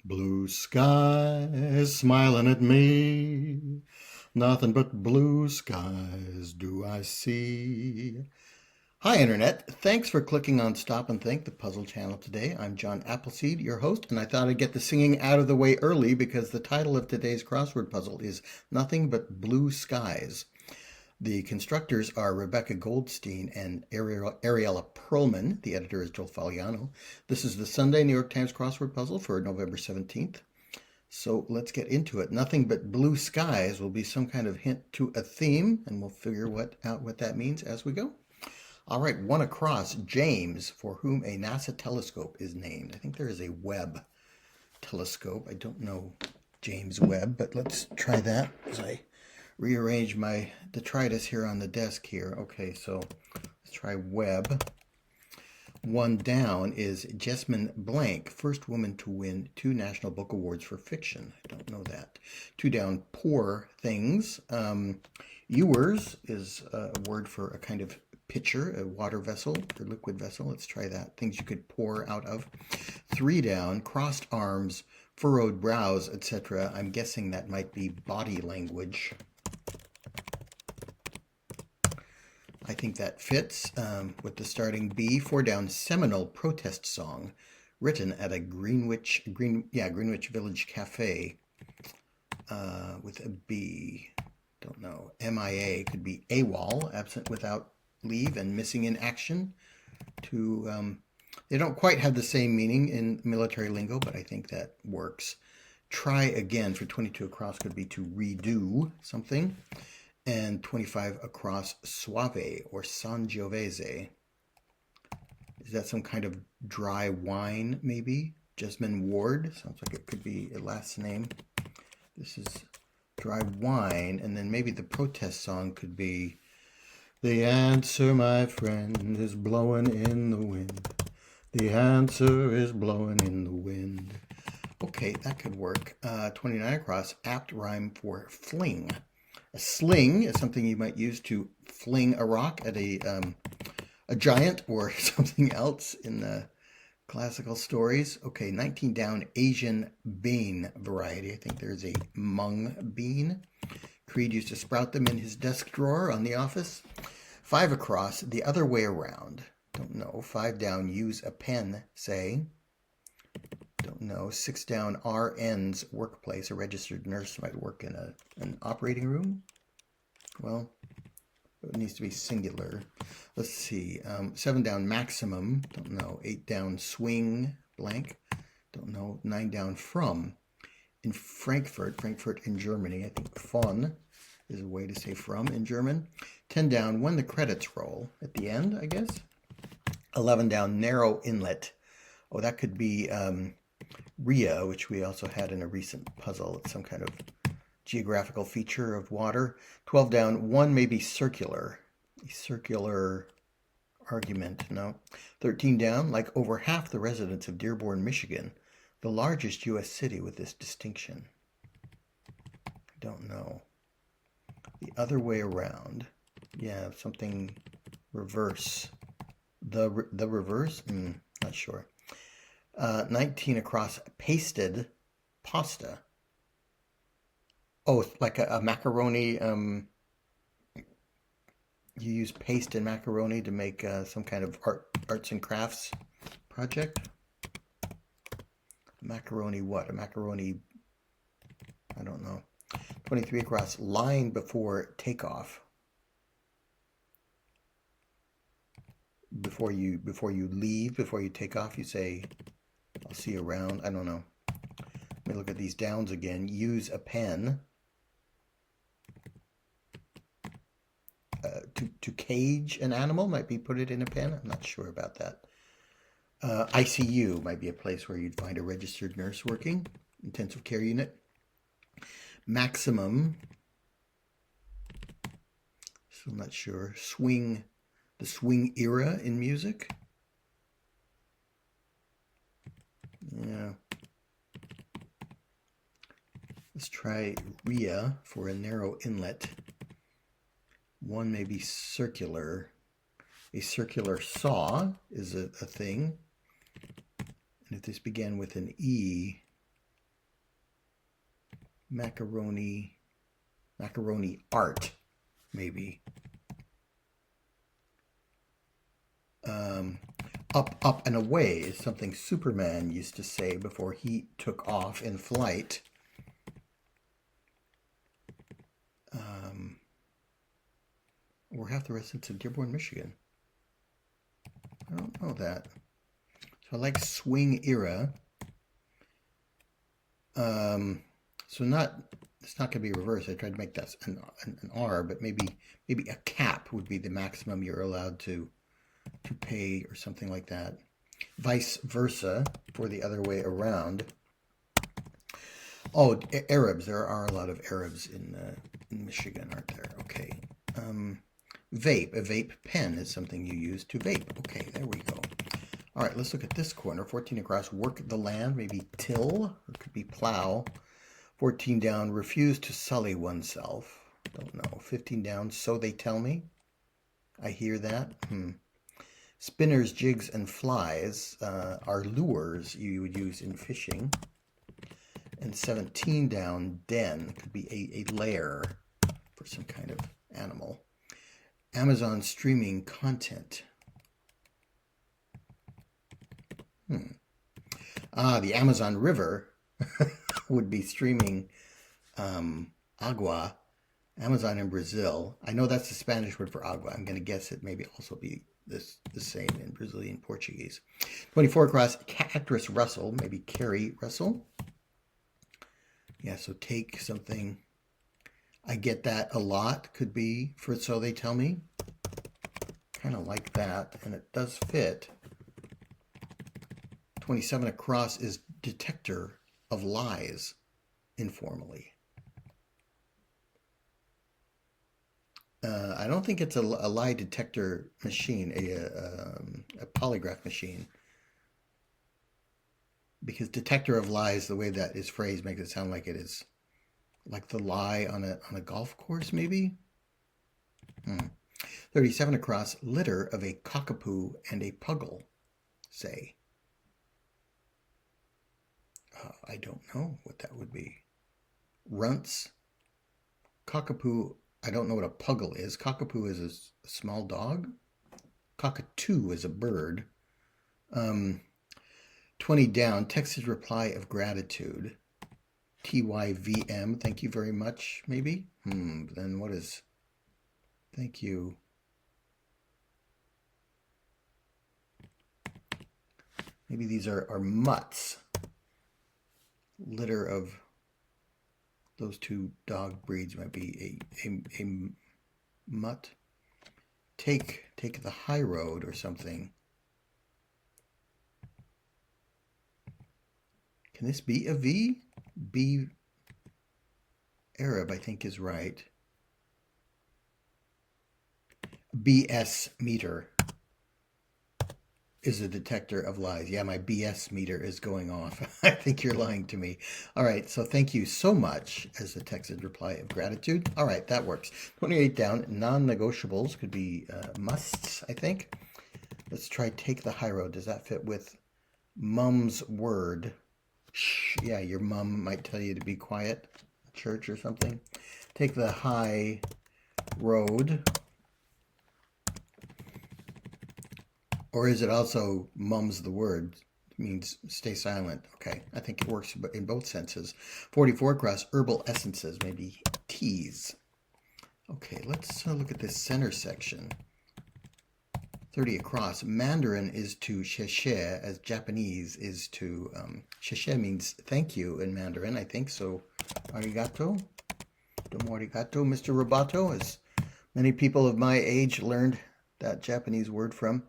Blue skies smiling at me. Nothing but blue skies do I see. Hi, Internet. Thanks for clicking on Stop and Think, the puzzle channel today. I'm John Appleseed, your host, and I thought I'd get the singing out of the way early because the title of today's crossword puzzle is Nothing But Blue Skies. The constructors are Rebecca Goldstein and Ariela Perlman. The editor is Joel Fagliano. This is the Sunday New York Times crossword puzzle for November 17th. So let's get into it. Nothing but blue skies will be some kind of hint to a theme, and we'll figure out what that means as we go. All right, one across, James, for whom a NASA telescope is named. I think there is a Webb telescope. I don't know James Webb, but let's try that as I rearrange my detritus here on the desk here. Okay, so let's try Webb. One down is Jessamine Blank, first woman to win 2 National Book Awards for fiction. I don't know that. 2 down, Pour Things. Ewers is a word for a kind of pitcher, a water vessel or liquid vessel. Let's try that. Things you could pour out of. 3 down, crossed arms, furrowed brows, etc. I'm guessing that might be body language. I think that fits with the starting B. 4 down, seminal protest song written at a Greenwich Village Cafe with a B. Don't know. MIA could be AWOL, absent without leave and missing in action. They don't quite have the same meaning in military lingo, but I think that works. Try again for 22 across could be to redo something. And 25 across, suave or Sangiovese. Is that some kind of dry wine, maybe? Jasmine Ward, sounds like it could be a last name. This is dry wine, and then maybe the protest song could be, the answer, my friend, is blowing in the wind. The answer is blowing in the wind. Okay, that could work. 29 across, apt rhyme for fling. A sling is something you might use to fling a rock at a giant or something else in the classical stories. Okay, 19 down, Asian bean variety. I think there's a mung bean. Creed used to sprout them in his desk drawer on The Office. 5 across, the other way around. Don't know. 5 down, use a pen, say. Don't know. 6 down, RN's workplace. A registered nurse might work in an operating room. Well, it needs to be singular. Let's see. 7 down, maximum. Don't know. 8 down, swing, blank. Don't know. 9 down, from. In Frankfurt in Germany. I think von is a way to say from in German. 10 down, when the credits roll. At the end, I guess. 11 down, narrow inlet. Oh, that could be Ria, which we also had in a recent puzzle. It's some kind of geographical feature of water. 12 down, one may be circular. A circular argument, no. 13 down, like over half the residents of Dearborn, Michigan, the largest U.S. city with this distinction. I don't know. The other way around. Yeah, something reverse. The reverse? Not sure. 19 across, pasted pasta. Oh, like a macaroni. You use paste in macaroni to make some kind of arts and crafts project. Macaroni what? A macaroni, I don't know. 23 across, line before takeoff. Before you leave, before you take off, you say, I'll see you around. I don't know. Let me look at these downs again. Use a pen. To cage an animal might be put it in a pen. I'm not sure about that. ICU might be a place where you'd find a registered nurse working. Intensive care unit. Maximum. So I'm not sure. Swing. The swing era in music. Yeah. Let's try Ria for a narrow inlet. One may be circular. A circular saw is a thing. And if this began with an E, Macaroni art, maybe. Up and away is something Superman used to say before he took off in flight. We're half the residents of Dearborn, Michigan. I don't know that. So I like swing era. So it's not going to be reversed. I tried to make that an R, but maybe a cap would be the maximum you're allowed to pay or something like that. Vice versa for the other way around. Oh, Arabs. There are a lot of Arabs in Michigan, aren't there? Okay. Vape. A vape pen is something you use to vape. Okay, there we go. All right, let's look at this corner. 14 across, work the land, maybe till, or it could be plow. 14 down, refuse to sully oneself. Don't know. 15 down, so they tell me. I hear that. Spinners, jigs, and flies are lures you would use in fishing. And 17 down, den, could be a lair for some kind of animal. Amazon streaming content. The Amazon River would be streaming agua. Amazon in Brazil. I know that's the Spanish word for agua. I'm going to guess it maybe also be the same in Brazilian Portuguese. 24 across, actress Russell, maybe Carrie Russell. Yeah, so take something. I get that a lot, could be for so they tell me. Kind of like that, and it does fit. 27 across is detector of lies, informally. I don't think it's a lie detector machine, a polygraph machine. Because detector of lies, the way that is phrased, makes it sound like it is like the lie on a golf course, maybe? 37 across, litter of a cockapoo and a puggle, say. I don't know what that would be. Runts. Cockapoo, I don't know what a puggle is. Cockapoo is a small dog. Cockatoo is a bird. 20 down, texted reply of gratitude. TYVM, thank you very much, maybe? Then what is thank you? Maybe these are mutts. Litter of those two dog breeds might be a mutt. Take the high road or something. Can this be a V? B Arab, I think, is right. BS meter is a detector of lies. Yeah, my BS meter is going off. I think you're lying to me. All right, so thank you so much as the texted reply of gratitude. All right, that works. 28 down, non-negotiables could be musts, I think. Let's try take the high road. Does that fit with mom's word? Shh, yeah, your mom might tell you to be quiet at church or something. Take the high road. Or is it also mum's the word? It means stay silent. Okay, I think it works in both senses. 44 across, herbal essences, maybe teas. Okay, let's look at this center section. 30 across, Mandarin is to sheshe as Japanese is to, sheshe means thank you in Mandarin, I think. So, arigato, domo arigato, Mr. Roboto, as many people of my age learned that Japanese word from.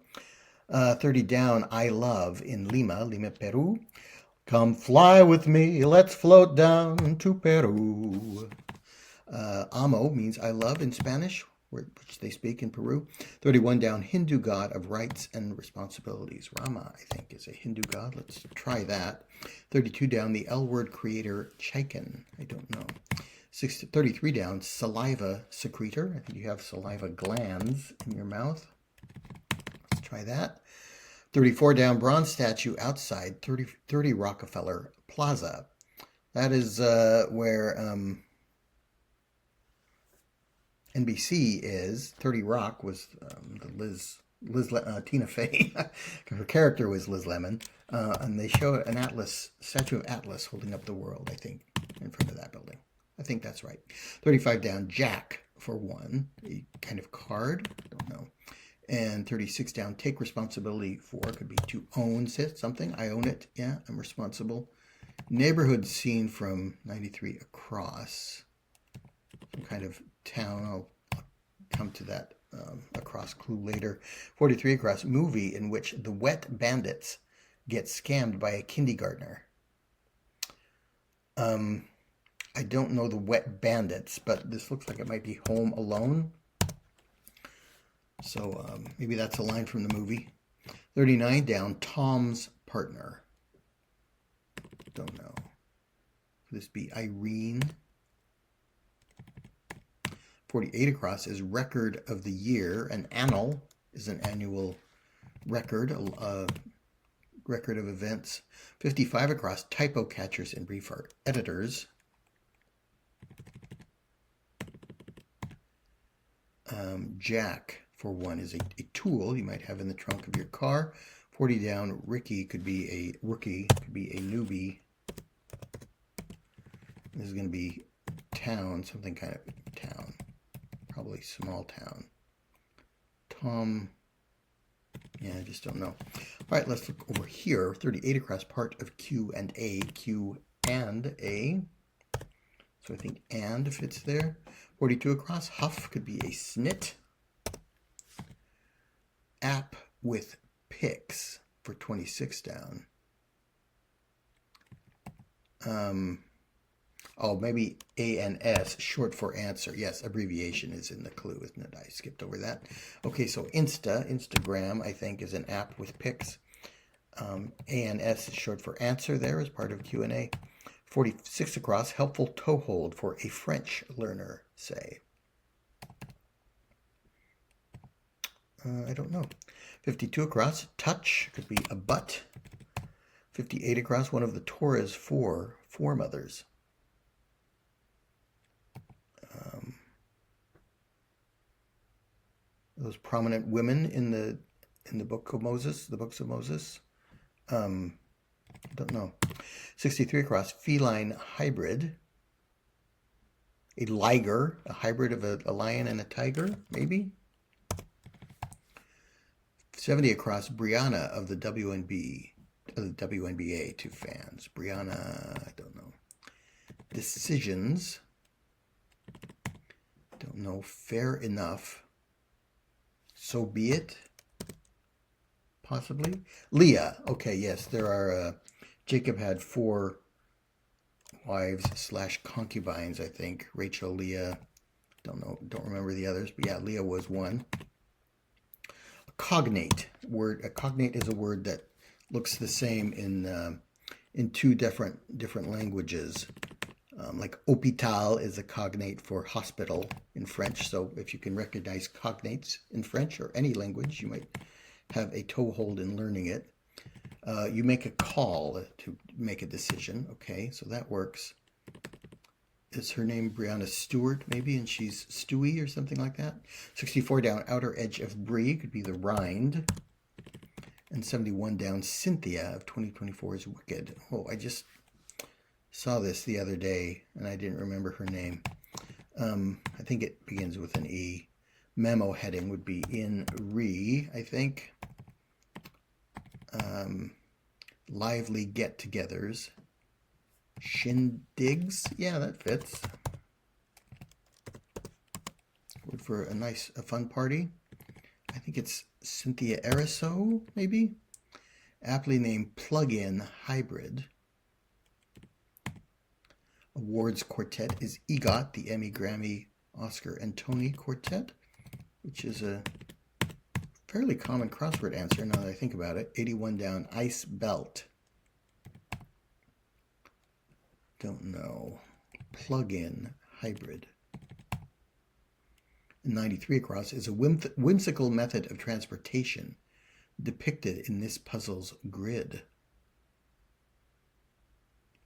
30 down, I love in Lima, Peru. Come fly with me, let's float down to Peru. Amo means I love in Spanish, which they speak in Peru. 31 down, Hindu god of rights and responsibilities. Rama, I think, is a Hindu god. Let's try that. 32 down, the L word creator, Chaikin. I don't know. 33 down, saliva secretor. I think you have saliva glands in your mouth. Let's try that. 34 down, bronze statue outside 30 Rockefeller Plaza. That is where NBC is. 30 Rock was Tina Fey. Her character was Liz Lemon, and they show an Atlas statue of Atlas holding up the world. I think in front of that building. I think that's right. 35 down. Jack for 1, a kind of card. Don't know. And 36 down. Take responsibility for could be to own something. I own it. Yeah, I'm responsible. Neighborhood scene from 93 across. Some kind of town. I'll come to that across clue later. 43 across. Movie in which the wet bandits get scammed by a kindergartner. I don't know the wet bandits, but this looks like it might be Home Alone. So maybe that's a line from the movie. 39 down. Tom's partner. Don't know. Could this be Irene? 48 across is record of the year. An annal is an annual record, a record of events. 55 across, typo catchers and brief art editors. Jack, for 1, is a tool you might have in the trunk of your car. 40 down, Ricky could be a rookie, could be a newbie. This is going to be town, something kind of town. Probably small town. Tom, yeah, I just don't know. All right, let's look over here. 38 across, part of Q and A. Q and A. So I think and fits there. 42 across, Huff could be a snit. App with pics for 26 down. Oh, maybe ANS, short for answer. Yes, abbreviation is in the clue, isn't it? I skipped over that. Okay, so Instagram, I think, is an app with pics. ANS is short for answer there as part of Q&A. 46 across, helpful toehold for a French learner, say. I don't know. 52 across, touch, could be a butt. 58 across, one of the Torah's four mothers. Those prominent women in the book of Moses, the books of Moses. I don't know. 63 across, feline hybrid. A liger, a hybrid of a lion and a tiger, maybe. 70 across, Brianna of the WNBA to fans. Brianna, I don't know. Decisions. Don't know. Fair enough. So be it. Possibly. Leah. Okay, yes, there are. Jacob had 4 wives / concubines, I think. Rachel, Leah. Don't remember the others, but yeah, Leah was one. A cognate word. A cognate is a word that looks the same in 2 different languages. Like hôpital is a cognate for hospital in French. So if you can recognize cognates in French or any language, you might have a toehold in learning it. You make a call to make a decision. Okay, so that works. Is her name Brianna Stewart, maybe, and she's Stewie or something like that? 64 down, outer edge of Brie, could be the rind. And 71 down, Cynthia of 2024 is Wicked. Oh, I just saw this the other day, and I didn't remember her name. I think it begins with an E. Memo heading would be in Re, I think. Lively get-togethers. Shindigs. Yeah, that fits. Word for a fun party. I think it's Cynthia Eriso, maybe? Aptly named Plug-in Hybrid. Awards quartet is EGOT, the Emmy, Grammy, Oscar, and Tony Quartet, which is a fairly common crossword answer now that I think about it. 81 down, Ice Belt. Don't know. Plug-in hybrid. 93 across is a whimsical method of transportation depicted in this puzzle's grid.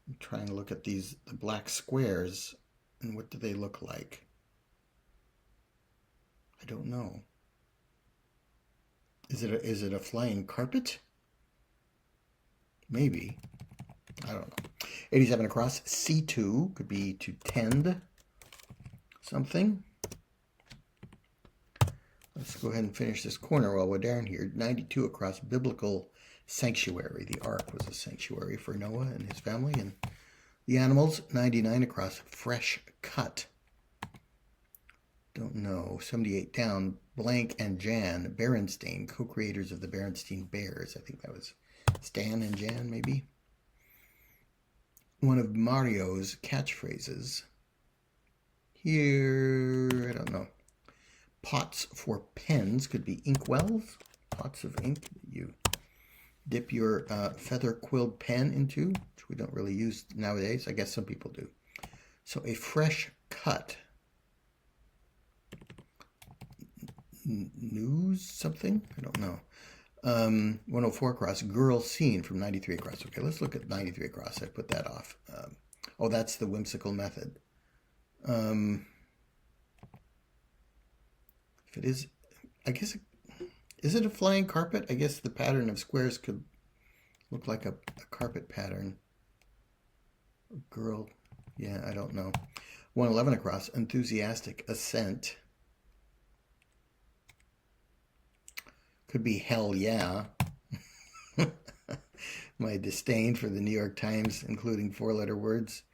I'm trying to look at the black squares, and what do they look like? I don't know. Is it a flying carpet? Maybe. I don't know. 87 across. C2 could be to tend something. Let's go ahead and finish this corner while we're down here. 92 across. Biblical sanctuary. The ark was a sanctuary for Noah and his family and the animals. 99 across. Fresh cut. Don't know. 78 down. Blank and Jan Berenstain, co-creators of the Berenstain Bears. I think that was Stan and Jan, maybe. One of Mario's catchphrases. Here, I don't know. Pots for pens could be inkwells. Pots of ink you dip your feather-quilled pen into, which we don't really use nowadays. I guess some people do. So a fresh cut. News something? I don't know. 104 across. Girl scene from 93 across. Okay, let's look at 93 across. I put that off. Oh, that's the whimsical method. If it is, I guess, is it a flying carpet? I guess the pattern of squares could look like a carpet pattern. Girl, yeah, I don't know. 111 across. Enthusiastic ascent. Could be hell yeah. My disdain for the New York Times, including four-letter words.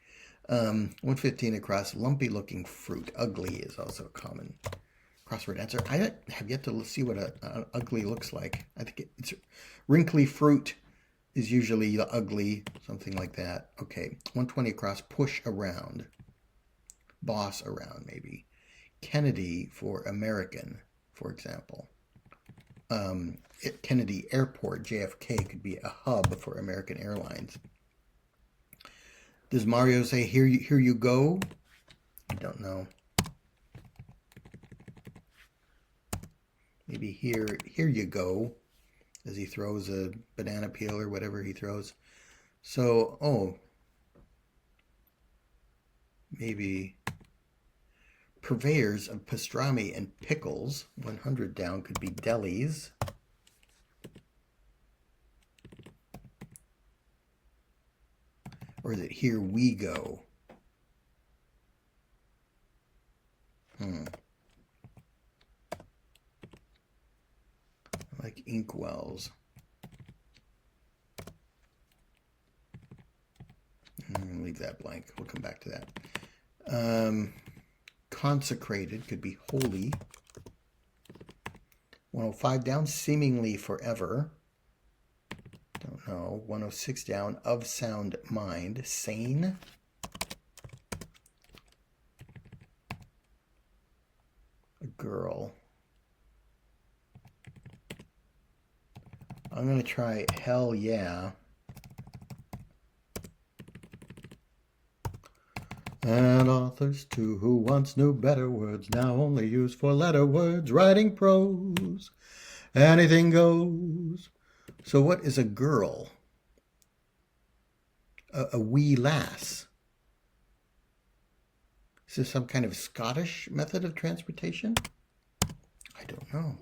115 across. Lumpy looking fruit. Ugly is also a common crossword answer. I have yet to see what a ugly looks like. I think it's wrinkly fruit is usually ugly, something like that. Okay, 120 across. Push around. Boss around, maybe. Kennedy for American, for example. Kennedy Airport, JFK, could be a hub for American Airlines. Does Mario say, here you go? I don't know. Maybe here you go, as he throws a banana peel or whatever he throws. So, oh, maybe purveyors of pastrami and pickles. 100 down could be delis. Or is it here we go? Like inkwells. I'm going to leave that blank. We'll come back to that. Consecrated could be holy. 105 down, seemingly forever. Don't know. 106 down, of sound mind. Sane. A girl. I'm going to try hell yeah. And authors too, who once knew better words, now only use four-letter words, writing prose. Anything goes. So what is a girl? A wee lass. Is this some kind of Scottish method of transportation? I don't know.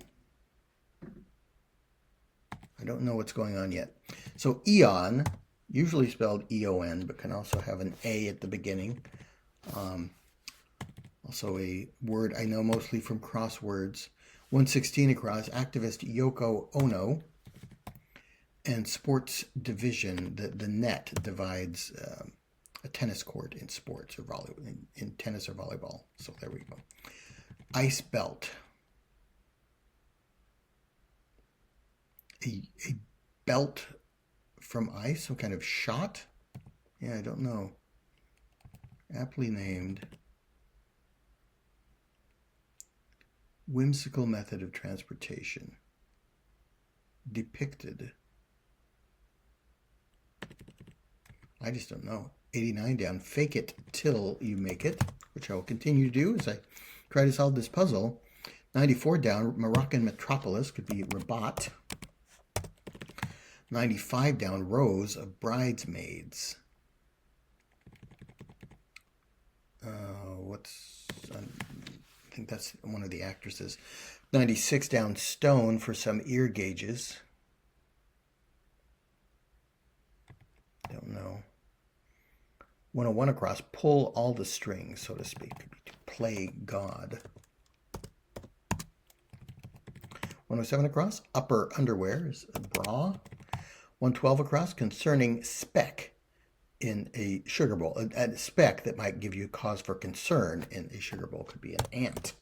I don't know what's going on yet. So eon, usually spelled E-O-N, but can also have an A at the beginning. Also a word I know mostly from crosswords. 116 across. Activist Yoko Ono. And sports division. The net divides a tennis court in sports or volleyball, in tennis or volleyball. So there we go. Ice belt. A belt from ice, some kind of shot? Yeah, I don't know. Aptly named. Whimsical method of transportation. Depicted. I just don't know. 89 down. Fake it till you make it, which I will continue to do as I try to solve this puzzle. 94 down. Moroccan metropolis could be Rabat. 95 down. Rows of bridesmaids. I think that's one of the actresses. 96 down, stone for some ear gauges. Don't know. 101 across, pull all the strings, so to speak. To play God. 107 across, upper underwear is a bra. 112 across, concerning speck in a sugar bowl. A speck that might give you cause for concern in a sugar bowl could be an ant.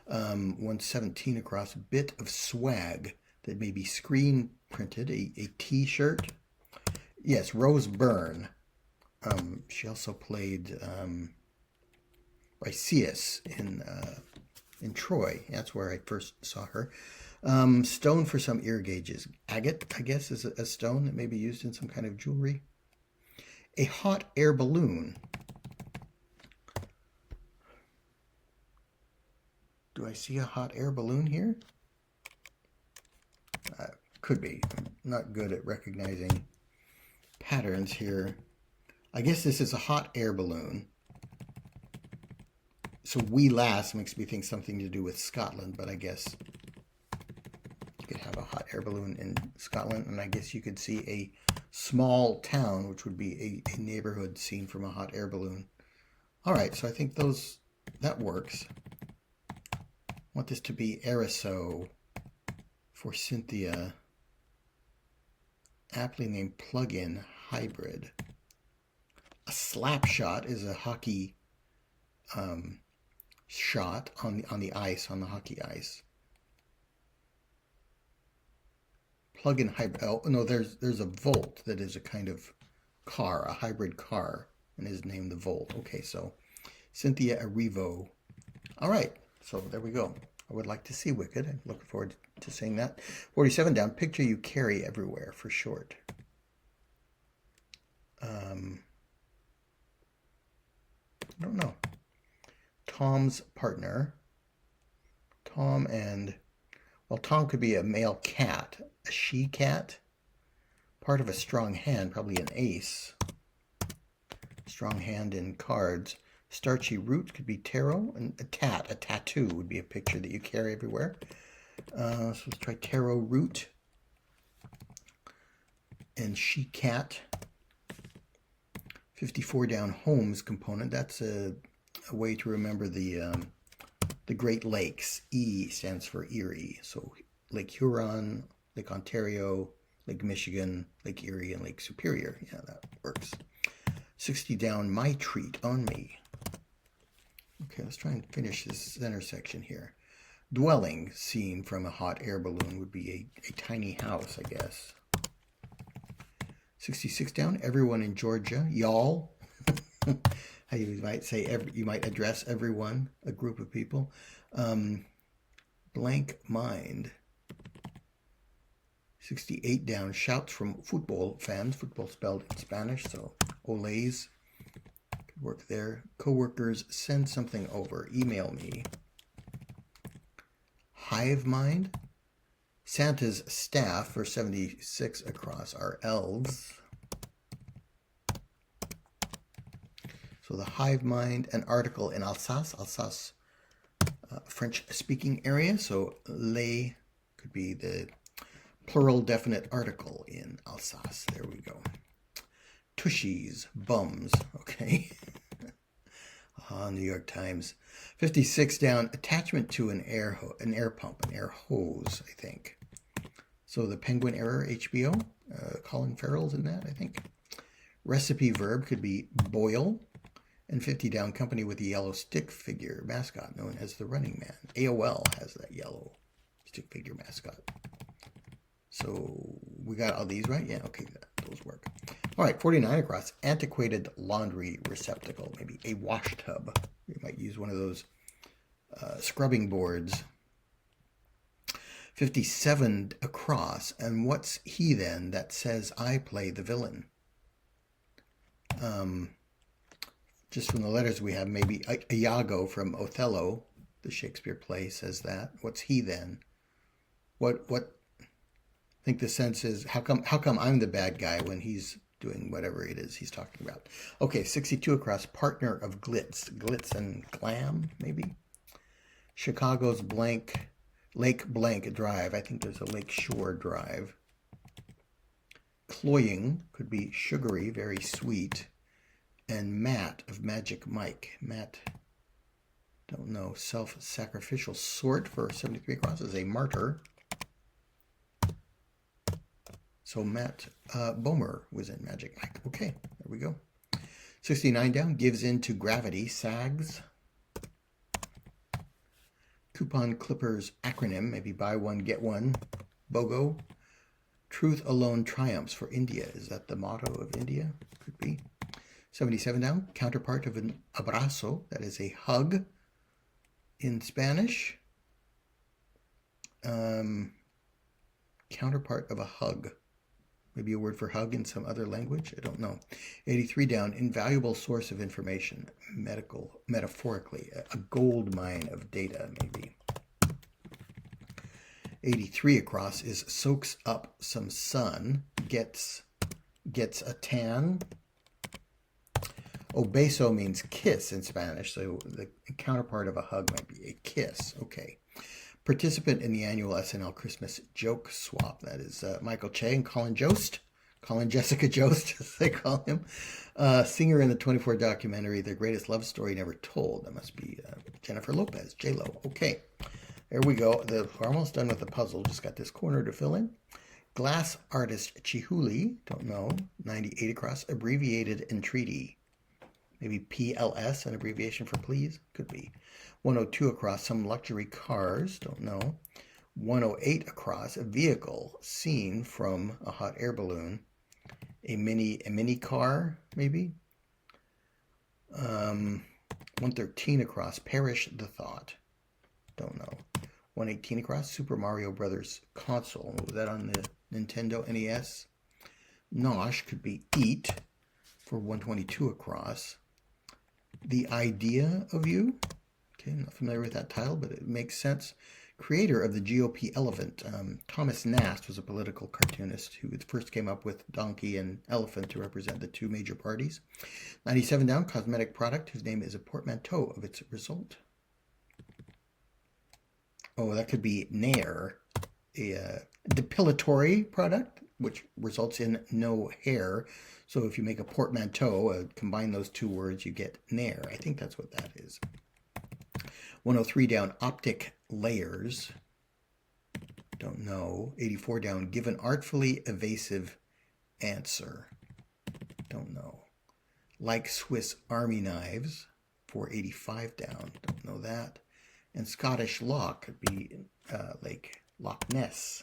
117 across, bit of swag that may be screen printed, a t-shirt. Yes, Rose Byrne. She also played Lycius in Troy. That's where I first saw her. Stone for some ear gauges. Agate, I guess, is a stone that may be used in some kind of jewelry. A hot air balloon. Do I see a hot air balloon here? Could be. I'm not good at recognizing patterns here. I guess this is a hot air balloon. So wee lass makes me think something to do with Scotland, but I guess you could have a hot air balloon in Scotland, and I guess you could see a small town, which would be a neighborhood seen from a hot air balloon. All right, so I think that works. I want this to be Ariso for Cynthia. Aptly named plug-in hybrid. A slap shot is a hockey shot on the ice, on the hockey ice. Plug-in hybrid. Oh no, there's a Volt that is a kind of car, a hybrid car, and is named the Volt. Okay, so Cynthia Erivo. All right, so there we go. I would like to see Wicked. I'm looking forward to seeing that. 47 down. Picture you carry everywhere for short. I don't know. Tom's partner. Tom and, well, Tom could be a male cat, a she cat. Part of a strong hand, probably an ace. Strong hand in cards. Starchy root could be tarot, and a tattoo would be a picture that you carry everywhere. So let's try tarot root. And she cat. 54 down, homes component. That's a way to remember the Great Lakes. E stands for Erie. So Lake Huron, Lake Ontario, Lake Michigan, Lake Erie, and Lake Superior. Yeah, that works. 60 down, my treat on me. Okay, let's try and finish this center section here. Dwelling seen from a hot air balloon would be a tiny house, I guess. 66 down, everyone in Georgia, y'all. How you might say, you might address everyone, a group of people. Blank mind. 68 down, shouts from football fans, football spelled in Spanish, so olays. Could work there. Coworkers, send something over, email me. Hive mind. Santa's staff for 76 across are elves. So the hive mind, an article in Alsace, French-speaking area. So les could be the plural definite article in Alsace. There we go. Tushies, bums. Okay. New York Times. 56 down, attachment to an air pump, an air hose, I think. So the Penguin Error, HBO, Colin Farrell's in that, I think. Recipe verb could be boil. And 50 down, company with the yellow stick figure mascot known as the Running Man. AOL has that yellow stick figure mascot. So we got all these right? Yeah, okay, those work. All right, 49 across, antiquated laundry receptacle, maybe a wash tub. You might use one of those scrubbing boards. 57 across, and what's he then that says I play the villain? Just from the letters we have, maybe Iago from Othello, the Shakespeare play, says that. What's he then? What I think the sense is, how come I'm the bad guy when he's doing whatever it is he's talking about. Okay, 62 across, partner of glitz. Glitz and glam, maybe? Chicago's Lake Blank Drive. I think there's a Lake Shore Drive. Cloying could be sugary, very sweet. And Matt of Magic Mike. Matt, don't know, self-sacrificial sort for 73 across is a martyr. So Matt Bomer was in Magic Mike. Okay, there we go. 69 down, gives in to gravity, sags. Coupon Clippers acronym, maybe buy one, get one. BOGO. Truth alone triumphs for India. Is that the motto of India? Could be. 77 down, counterpart of an abrazo, that is a hug in Spanish. Counterpart of a hug. Maybe a word for hug in some other language. I don't know. 83 down, invaluable source of information, metaphorically, a gold mine of data, maybe. 83 across is soaks up some sun, gets a tan. Oh, beso means kiss in Spanish, so the counterpart of a hug might be a kiss. Okay. Participant in the annual SNL Christmas joke swap. That is Michael Che and Colin Jost. Colin Jessica Jost, as they call him. Singer in the 24 documentary, The Greatest Love Story Never Told. That must be Jennifer Lopez, J-Lo. Okay, there we go. We're almost done with the puzzle. Just got this corner to fill in. Glass artist Chihuly, don't know. 98 across. Abbreviated entreaty. Maybe PLS, an abbreviation for please? Could be. 102 across, some luxury cars, don't know. 108 across, a vehicle seen from a hot air balloon. A mini car, maybe. 113 across, perish the thought. Don't know. 118 across, Super Mario Brothers console. Was that on the Nintendo NES? Nosh could be eat for 122 across. The idea of you. Okay, I'm not familiar with that title, but it makes sense. Creator of the GOP elephant. Thomas Nast was a political cartoonist who first came up with donkey and elephant to represent the two major parties. 97 down, cosmetic product whose name is a portmanteau of its result. Oh, that could be Nair, a depilatory product, which results in no hair. So if you make a portmanteau, combine those two words, you get Nair. I think that's what that is. 103 down, optic layers. Don't know. 84 down, give an artfully evasive answer. Don't know. Like Swiss Army knives. 485 down. Don't know that. And Scottish loch could be like Loch Ness.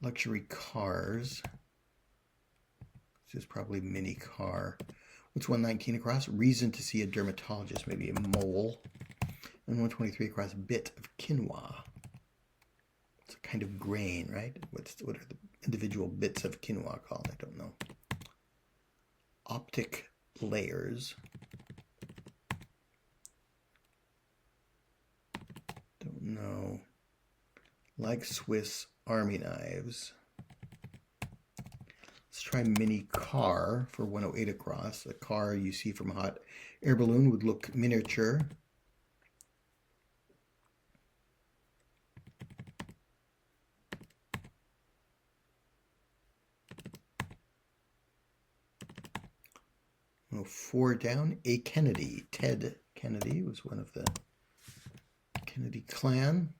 Luxury cars. This is probably mini car. What's 119 across? Reason to see a dermatologist, maybe a mole. And 123 across, bit of quinoa. It's a kind of grain, right? What are the individual bits of quinoa called? I don't know. Optic layers. Don't know. Like Swiss Army knives. Let's try mini car for 108 across. A car you see from a hot air balloon would look miniature. Oh, 4 down. A Kennedy. Ted Kennedy was one of the Kennedy clan.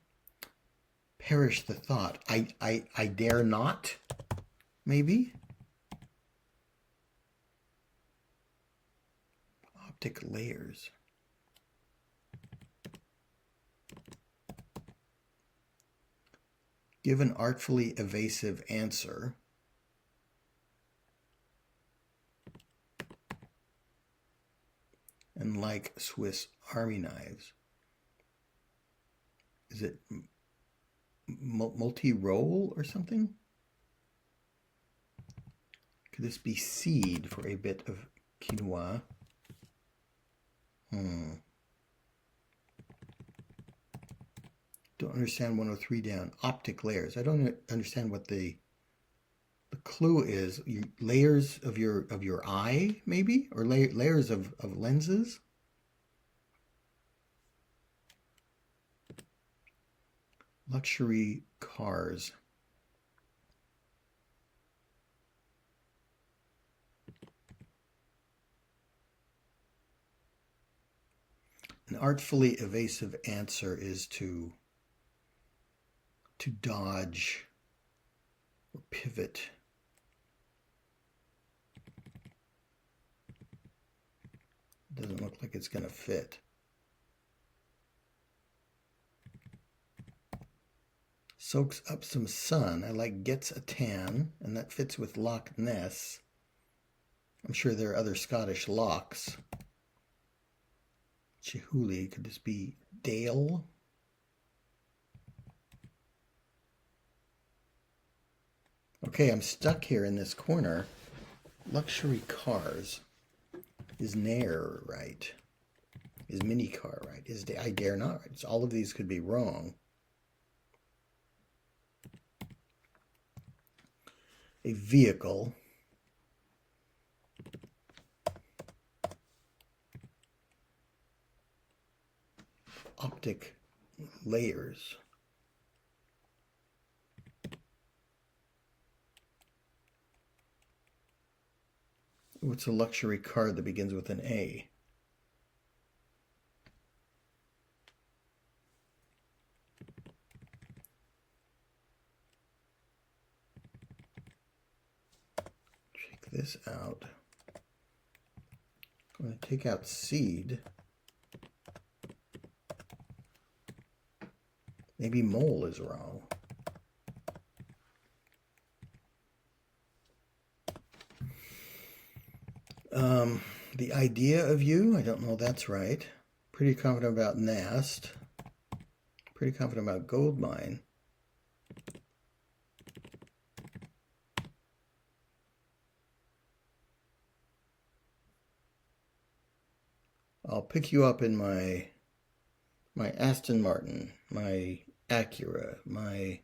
Perish the thought. I dare not. Maybe. Optic layers. Give an artfully evasive answer. And like Swiss Army knives. Is it multi-roll or something? Could this be seed for a bit of quinoa? Don't understand 103 down. Optic layers. I don't understand what the clue is layers of your eye, maybe, or layers of lenses. Luxury cars. An artfully evasive answer is to dodge or pivot. Doesn't look like it's going to fit. Soaks up some sun. I like gets a tan, and that fits with Loch Ness. I'm sure there are other Scottish lochs. Chihuly, could this be Dale? Okay, I'm stuck here in this corner. Luxury cars. Is Nair right? Is mini car right? Is I dare not right? So all of these could be wrong. A vehicle. Optic layers. What's a luxury car that begins with an A? Check this out. I'm going to take out seed. Maybe mole is wrong. The idea of you, I don't know that's right. Pretty confident about Nast. Pretty confident about gold mine. I'll pick you up in my Aston Martin, my Acura, my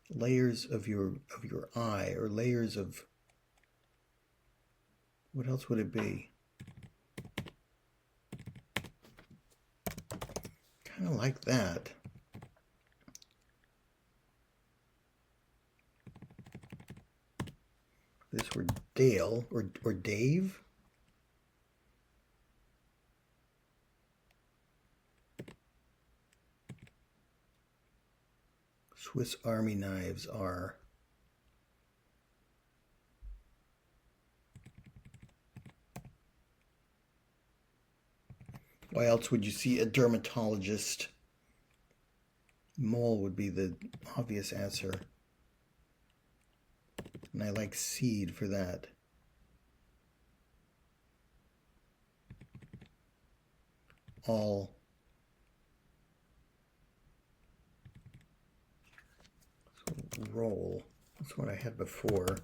layers of your eye, or layers of, what else would it be? Kind of like that. This were Dale or Dave. Swiss Army knives are. Why else would you see a dermatologist? Mole would be the obvious answer. And I like seed for that. All. So roll. That's what I had before.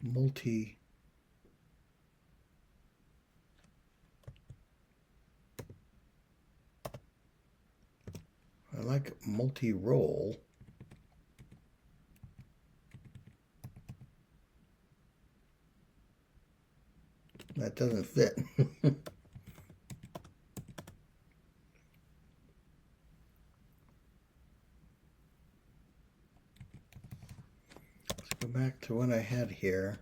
Multi. I like multi-roll. That doesn't fit. Let's go back to what I had here.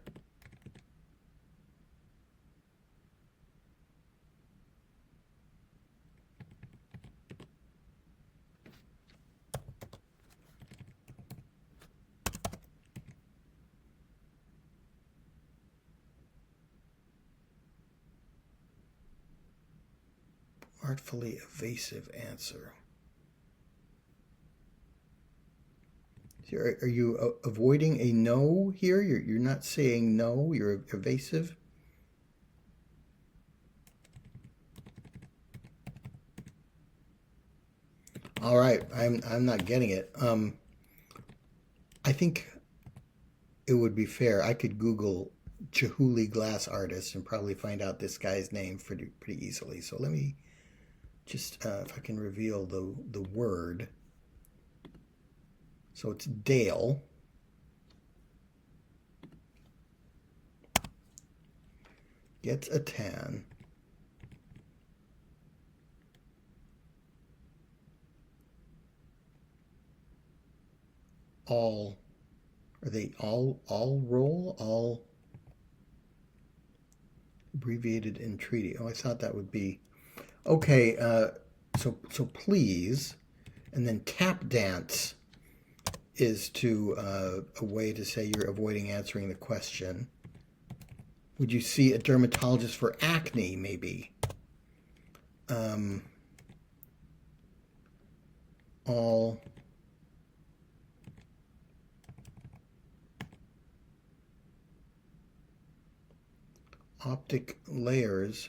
Artfully evasive answer. Are you avoiding a no here? You're not saying no, you're evasive? All right, I'm not getting it. I think it would be fair. I could Google Chihuly glass artist and probably find out this guy's name pretty easily. So let me just, if I can reveal the word. So it's Dale. Gets a tan. All, are they all roll? All abbreviated in treaty. Oh, I thought that would be, okay, so please, and then tap dance is to a way to say you're avoiding answering the question. Would you see a dermatologist for acne, maybe? All optic layers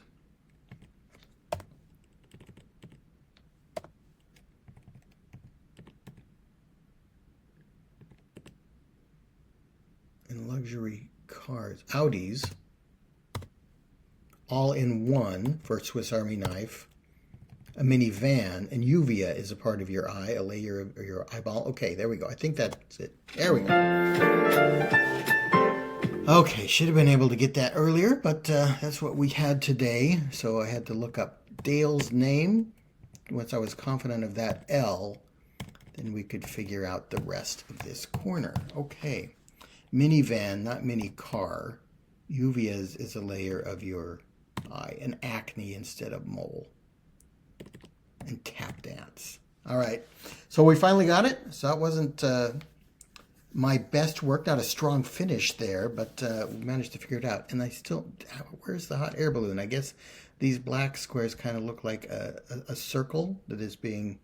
in luxury cars. Audis, all in one for a Swiss Army knife. A minivan, and uvea is a part of your eye, a layer of your eyeball. Okay, there we go. I think that's it. There we go. Okay, should have been able to get that earlier, but that's what we had today. So I had to look up Dale's name. Once I was confident of that L, then we could figure out the rest of this corner. Okay, minivan, not mini car. Uvea is a layer of your eye, and acne instead of mole. And tap dance. All right, so we finally got it. So that wasn't my best work, not a strong finish there, but we managed to figure it out. And I still, where's the hot air balloon? I guess these black squares kind of look like a circle that is being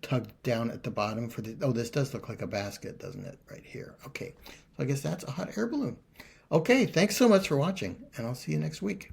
tugged down at the bottom for the, oh, this does look like a basket, doesn't it? Right here. Okay, so I guess that's a hot air balloon. Okay, thanks so much for watching, and I'll see you next week.